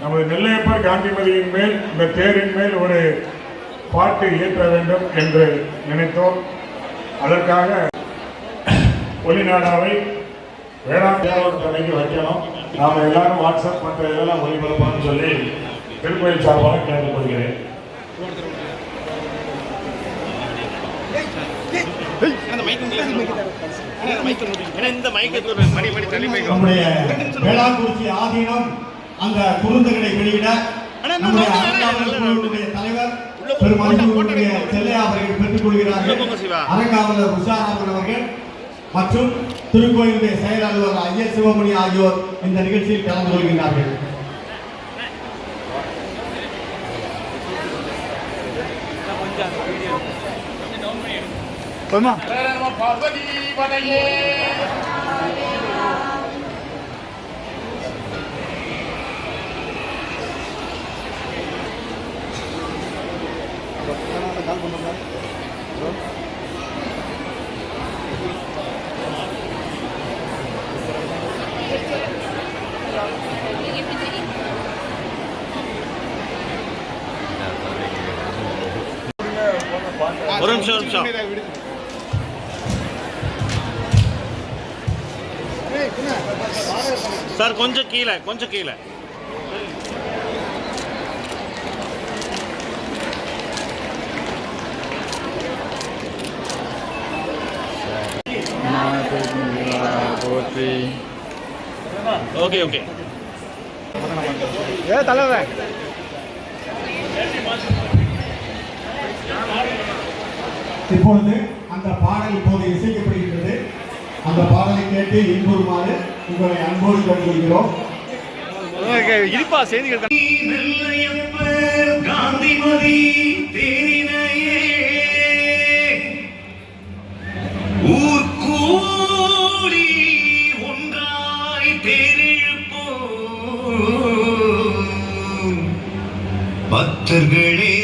நமது நெல்லையப்பர் காந்திமதியின் மேல் இந்த தேரின் மேல் ஒரு பாட்டு இயற்ற வேண்டும் என்று நினைத்தோம். அதற்காக ஒளிநாடாவை வேளாண் தடைக்கு வைக்கணும். நாம் எல்லாரும் வாட்ஸ்அப் மற்ற இதெல்லாம் ஒளிபரப்பான்னு சொல்லி திருக்கோயில் சார்பாக கேட்டுக்கொள்கிறேன். வேளாங்குறிச்சி ஆதீனம் அந்த குறுந்தகடை வெளியிட நம்முடைய தலைவர் பெருமதிப்புடைய செல்லையா அவர்கள் பெற்றுக் கொள்கிறார்கள். அரங்காவலர் உஷாராமன் அவர்கள் மற்றும் திருக்கோயிலுடைய செயல் அலுவலர் ஐயர் சிவமணி ஆகியோர் இந்த நிகழ்ச்சியில் கலந்து கொள்கிறார்கள். ஒரு நிமிஷம் சார், கொஞ்சம் கீழே ஓகே தலைவர் இப்பொழுது அந்த பாடல் இப்போது இசைக்கப்படுகின்றது. அந்த பாடலை கேட்டு இன்புறுமாறு உங்களை அன்போடு கொண்டிருக்கிறோம். காந்திமதி தேரினையே ஊர் கூடி ஒன்றாய் தேரிழுப்போம் பக்தர்களே